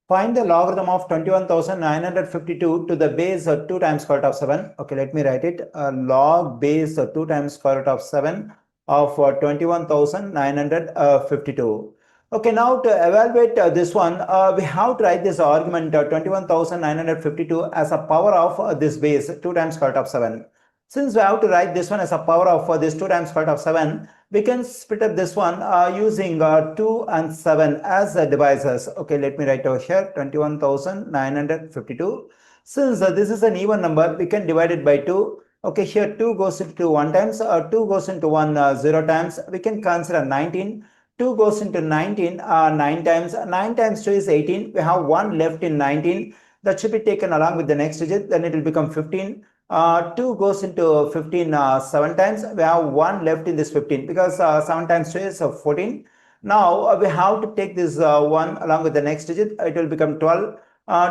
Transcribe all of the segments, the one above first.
Find the logarithm of 21,952 to the base 2 times square root of 7. Okay, let me write it. Log base 2 times square root of 7 of 21,952. Okay, now to evaluate this one, we have to write this argument 21,952 as a power of this base 2 times square root of 7. Since we have to write this one as a power of this 2 times square root of 7, we can split up this one using 2 and 7 as divisors. Okay, let me write over here 21,952. Since this is an even number, we can divide it by 2. Okay, here 2 goes into 1 times, 2 goes into 1 0 times. We can consider 19. 2 goes into 19 9 times. 9 times 2 is 18. We have 1 left in 19. That should be taken along with the next digit. Then it will become 15. 2 goes into 15 7 times. We have 1 left in this 15 because 7 times 2 is 14. Now we have to take this 1 along with the next digit. It will become 12.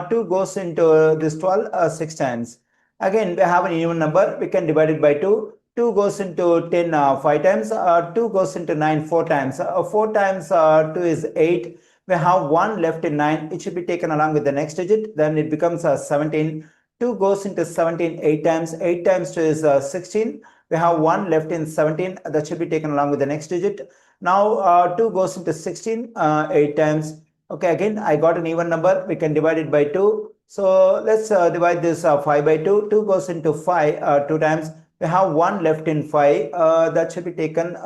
2 goes into this 12 6 times. Again, we have an even number. We can divide it by 2. 2 goes into 10 5 times. 2 goes into 9 4 times. 4 times 2 is 8. We have 1 left in 9. It should be taken along with the next digit. Then it becomes 17. 2 goes into 17 8 times. 8 times 2 is 16. We have 1 left in 17. That should be taken along with the next digit. Now 2 goes into 16 8 times. Okay, again I got an even number. We can divide it by 2. So let's divide this 5 by 2. 2 goes into 5 2 times. We have 1 left in 5. That should be taken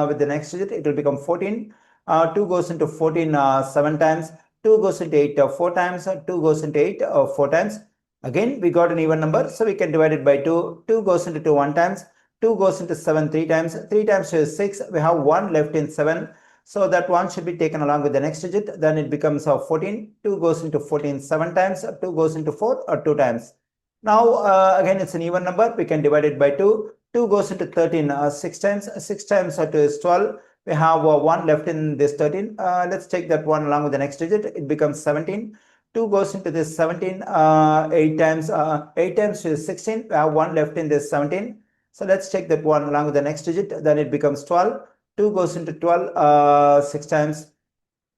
with the next digit. It will become 14. 2 goes into 14 7 times. 2 goes into 8 4 times. 2 goes into 8 4 times. Again, we got an even number, so we can divide it by 2. 2 goes into 2 1 times. 2 goes into 7 3 times. 3 times 2 is 6. We have 1 left in 7. So that 1 should be taken along with the next digit. Then it becomes 14. 2 goes into 14 7 times. 2 goes into 4 or 2 times. Now, again, it's an even number. We can divide it by 2. 2 goes into 13 6 times. 6 times 2 is 12. We have 1 left in this 13. Let's take that 1 along with the next digit. It becomes 17. 2 goes into this 17 8 times. 8 times is 16. We have 1 left in this 17. So let's take that 1 along with the next digit. Then it becomes 12. 2 goes into 12 6 times.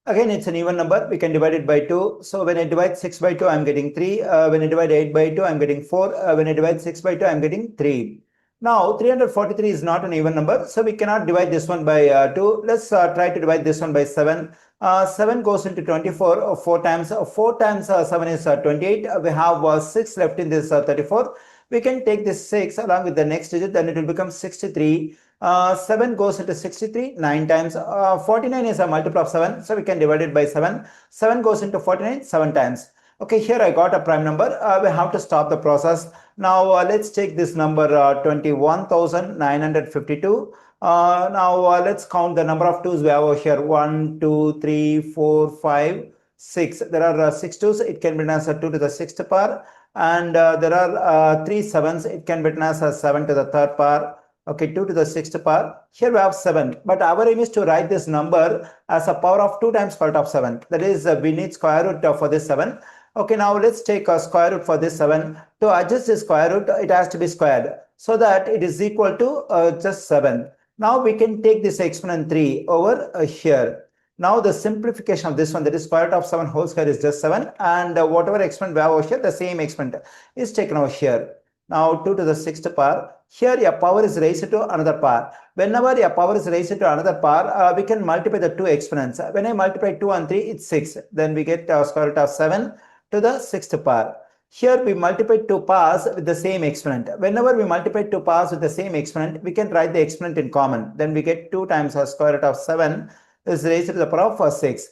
Again, it's an even number. We can divide it by 2. So when I divide 6 by 2, I'm getting 3. When I divide 8 by 2, I'm getting 4. When I divide 6 by 2, I'm getting 3. Now, 343 is not an even number, so we cannot divide this one by 2. Let's try to divide this one by 7. 7 goes into 24 4 times. 4 times 7 is 28. We have 6 left in this 34. We can take this 6 along with the next digit, then it will become 63. 7 goes into 63 9 times. 49 is a multiple of 7, so we can divide it by 7. 7 goes into 49 7 times. Okay, here I got a prime number. We have to stop the process. Now let's take this number 21,952. Now let's count the number of 2's we have over here. 1 2 3 4 5 6. There are 6 2's. It can be written as 2 to the 6th power, and there are 3 7's. It can be written as 7 to the 3rd power. Okay, 2 to the 6th power. Here we have 7, but our aim is to write this number as a power of 2 times square root of 7. That is, we need square root for this 7. Okay, now let's take a square root for this 7. To adjust the square root, it has to be squared so that it is equal to just 7. Now we can take this exponent 3 over here. Now the simplification of this one, that is square root of 7 whole square, is just 7, and whatever exponent we have over here, the same exponent is taken over here. Now 2 to the 6th power. Here a power is raised to another power. Whenever a power is raised to another power, we can multiply the two exponents. When I multiply 2 and 3, it's 6. Then we get square root of 7 to the 6th power. Here we multiply two powers with the same exponent. Whenever we multiply two powers with the same exponent, we can write the exponent in common. Then we get 2 times square root of 7 is raised to the power of 6.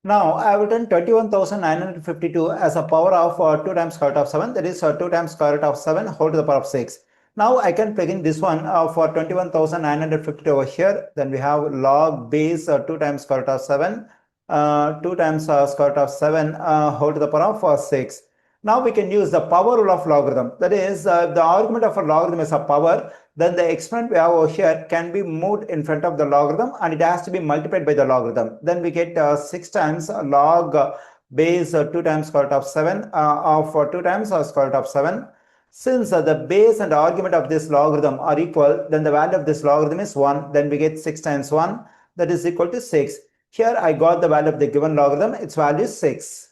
Now I have written 21,952 as a power of 2 times square root of 7. That is 2 times square root of 7 whole to the power of 6. Now I can plug in this one for 21,952 over here. Then we have log base 2 times square root of 7. 2 times square root of 7 whole to the power of 6. Now we can use the power rule of logarithm. That is, the argument of a logarithm is a power. Then the exponent we have over here can be moved in front of the logarithm, and it has to be multiplied by the logarithm. Then we get 6 times log base 2 times square root of 7 of 2 times square root of 7. Since the base and argument of this logarithm are equal, then the value of this logarithm is 1. Then we get 6 times 1, that is equal to 6. Here I got the value of the given logarithm. Its value is 6.